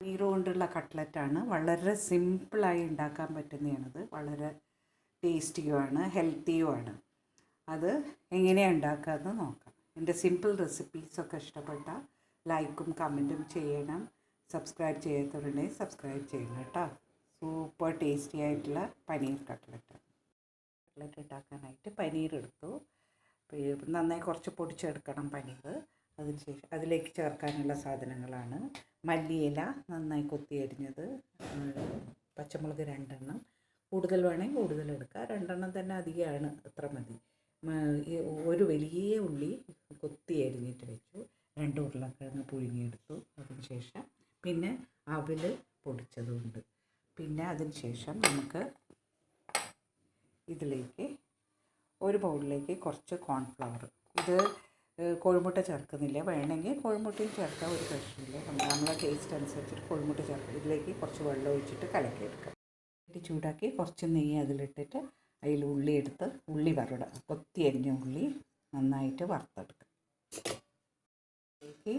പനീർ കൊണ്ടുള്ള കട്ട്ലറ്റാണ്. വളരെ സിമ്പിളായി ഉണ്ടാക്കാൻ പറ്റുന്നതാണത്. വളരെ ടേസ്റ്റിയുമാണ്, ഹെൽത്തിയുമാണ്. അത് എങ്ങനെയാണ് ഉണ്ടാക്കാമെന്ന് നോക്കാം. എൻ്റെ സിമ്പിൾ റെസിപ്പീസൊക്കെ ഇഷ്ടപ്പെട്ടാൽ ലൈക്കും കമൻറ്റും ചെയ്യണം. സബ്സ്ക്രൈബ് ചെയ്യാത്തവരുണ്ടെങ്കിൽ സബ്സ്ക്രൈബ് ചെയ്യണം കേട്ടോ. സൂപ്പർ ടേസ്റ്റി ആയിട്ടുള്ള പനീർ കട്ട്ലറ്റ് ഉണ്ടാക്കാനായിട്ട് പനീർ എടുത്തു. നന്നായി കുറച്ച് പൊടിച്ചെടുക്കണം പനീർ. അതിനുശേഷം അതിലേക്ക് ചേർക്കാനുള്ള സാധനങ്ങളാണ് മല്ലിയില നന്നായി കൊത്തി അരിഞ്ഞത്, പച്ചമുളക് 2 എണ്ണം, കൂടുതൽ വേണമെങ്കിൽ കൂടുതൽ എടുക്കുക, 2 എണ്ണം തന്നെ അധികമാണ്, അത്ര മതി. ഒരു വലിയ ഉള്ളി കൊത്തി അരിഞ്ഞിട്ട് വെച്ചു, 2 ഉരുളക്കിഴങ്ങ് പുഴുങ്ങിയെടുത്തു. അതിനുശേഷം പിന്നെ അവിൽ പൊടിച്ചതുണ്ട്. പിന്നെ അതിനുശേഷം നമുക്ക് ഇതിലേക്ക് ഒരു ബൗളിലേക്ക് കുറച്ച് കോൺഫ്ലവർ, ഇത് കോഴിമുട്ട ചേർക്കുന്നില്ല, വേണമെങ്കിൽ കോഴിമുട്ടയും ചേർക്കാം, ഒരു പ്രശ്നമില്ല. നമ്മളെ ടേസ്റ്റ് അനുസരിച്ചിട്ട് കോഴിമുട്ട ചേർക്കാം. ഇതിലേക്ക് കുറച്ച് വെള്ളം ഒഴിച്ചിട്ട് കലക്കിയെടുക്കാം. ചൂടാക്കി കുറച്ച് നെയ്യ് അതിലിട്ടിട്ട് അതിൽ ഉള്ളി എടുത്ത് ഉള്ളി വറുടുക, കൊത്തി അരിഞ്ഞ ഉള്ളി നന്നായിട്ട് വറുത്തെടുക്കുക. അതിലേക്ക്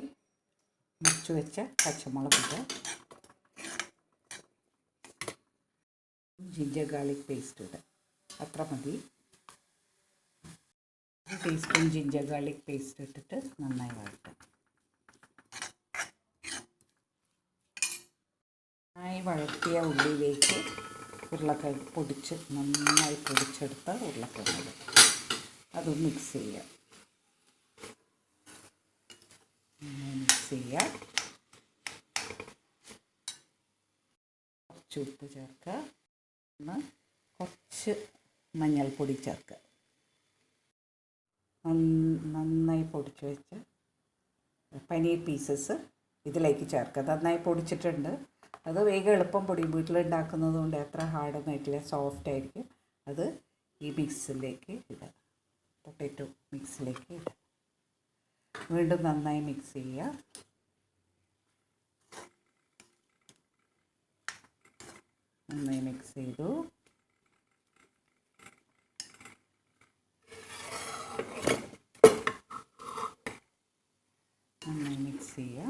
മുറിച്ച് വെച്ച പച്ചമുളക് ഇടുക, ജിഞ്ചർ ഗാർലിക് പേസ്റ്റ് ഇടുക, അത്ര മതി. ടീസ്പൂൺ ജിഞ്ചർ ഗാർലിക് പേസ്റ്റ് ഇട്ടിട്ട് നന്നായി വഴറ്റുക. നന്നായി വഴറ്റിയ ഉള്ളിയിലേക്ക് ഉരുളക്കിഴങ്ങ് നന്നായി പൊടിച്ചെടുത്ത ഉരുളക്കിഴങ്ങ് അതൊന്ന് മിക്സ് ചെയ്യുക. കുറച്ച് ഉപ്പ് ചേർക്കുക, കുറച്ച് മഞ്ഞൾപ്പൊടി ചേർക്കുക. നന്നായി പൊടിച്ച് വെച്ച പനീർ പീസസ് ഇതിലേക്ക് ചേർക്കുക. നന്നായി പൊടിച്ചിട്ടുണ്ട്. അത് വേഗം എളുപ്പം പൊടിയും, വീട്ടിലുണ്ടാക്കുന്നത് കൊണ്ട് എത്ര ഹാർഡൊന്നും ആയിട്ടില്ല, സോഫ്റ്റ് ആയിരിക്കും. അത് ഈ മിക്സിലേക്ക് ഇടുക, പൊട്ടാറ്റോ മിക്സിലേക്ക് ഇടുക. വീണ്ടും നന്നായി മിക്സ് ചെയ്യുക. നന്നായി മിക്സ് ചെയ്തു. നന്നായി മിക്സ് ചെയ്യുക.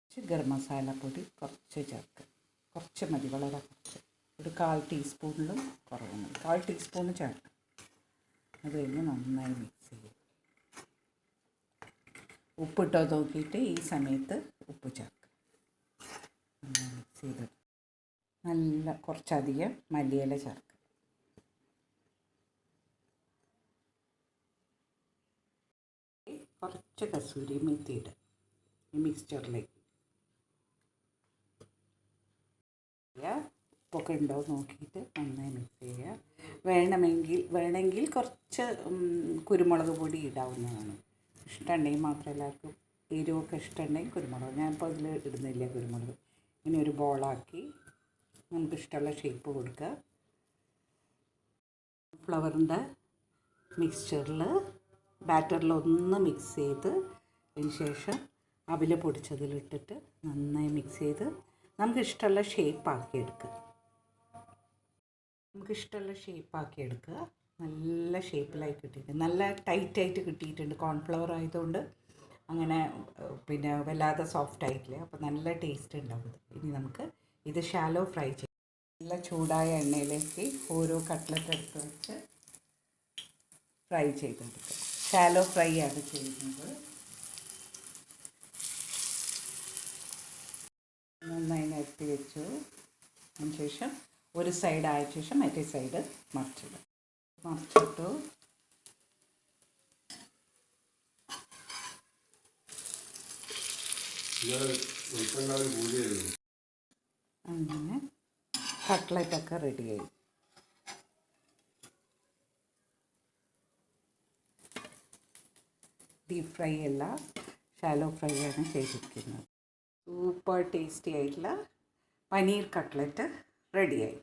കുറച്ച് ഗരം മസാല പൊടി കുറച്ച് ചേർക്കുക, കുറച്ച് മതി, വളരെ കുറച്ച്, ഒരു 1/4 ടീസ്പൂണിലും കുറവ് മതി, 1/4 ടീസ്പൂൺ ചേർക്കുക. അത് കഴിഞ്ഞ് നന്നായി മിക്സ് ചെയ്യുക. ഉപ്പിട്ടോ നോക്കിയിട്ട് ഈ സമയത്ത് ഉപ്പ് ചേർക്കുക. നന്നായി മിക്സ് ചെയ്ത് നല്ല കുറച്ചധികം മല്ലിയില ചേർക്കുക. കുറച്ച് കസൂരി മെത്തി ഇടുക ഈ മിക്സ്ചറിലേക്ക്. ഉപ്പൊക്കെ ഉണ്ടോ നോക്കിയിട്ട് നന്നായി മിക്സ് ചെയ്യുക. വേണമെങ്കിൽ കുറച്ച് കുരുമുളക് പൊടി ഇടാവുന്നതാണ്. ഇഷ്ടമുണ്ടെങ്കിൽ മാത്രം, എല്ലാവർക്കും എരിവൊക്കെ ഇഷ്ടമുണ്ടെങ്കിൽ കുരുമുളക്, ഞാനിപ്പോൾ ഇതിൽ ഇടുന്നില്ല കുരുമുളക്. ഇങ്ങനെ ഒരു ബോളാക്കി നമുക്ക് ഇഷ്ടമുള്ള ഷേപ്പ് കൊടുക്കുക. ഫ്ലവറിൻ്റെ മിക്സ്ചറിൽ ബാറ്ററിൽ ഒന്ന് മിക്സ് ചെയ്ത് അതിന് ശേഷം അവിൽ പൊടിച്ചതിലിട്ടിട്ട് നന്നായി മിക്സ് ചെയ്ത് നമുക്കിഷ്ടമുള്ള ഷേപ്പാക്കി എടുക്കുക. നല്ല ഷേപ്പിലായി കിട്ടിയിട്ടുണ്ട്, നല്ല ടൈറ്റായിട്ട് കിട്ടിയിട്ടുണ്ട്. കോൺഫ്ലവർ ആയതുകൊണ്ട് അങ്ങനെ പിന്നെ വല്ലാതെ സോഫ്റ്റ് ആയിട്ടില്ല, അപ്പോൾ നല്ല ടേസ്റ്റ് ഉണ്ടാവും. ഇനി നമുക്ക് ഇത് ഷാലോ ഫ്രൈ ചെയ്യാം. നല്ല ചൂടായ എണ്ണയിലേക്ക് ഓരോ കട്ട്ലറ്റ് എടുത്ത് വെച്ച് ഫ്രൈ ചെയ്തെടുക്കുക. ഷാലോ ഫ്രൈ ആണ് ചെയ്യുന്നത്. നന്നായി നിരത്തി വെച്ചു. അതിനുശേഷം ഒരു സൈഡ് ആയ ശേഷം മറ്റേ സൈഡ് മറിച്ചിട്ടു. അങ്ങനെ കട്ട്ലറ്റൊക്കെ റെഡിയായി. ഡീപ്പ് ഫ്രൈ അല്ല, ഷാലോ ഫ്രൈ ആണ് ചെയ്തിരിക്കുന്നത്. സൂപ്പർ ടേസ്റ്റി ആയിട്ടുള്ള പനീർ കട്ട്ലറ്റ് റെഡിയായി.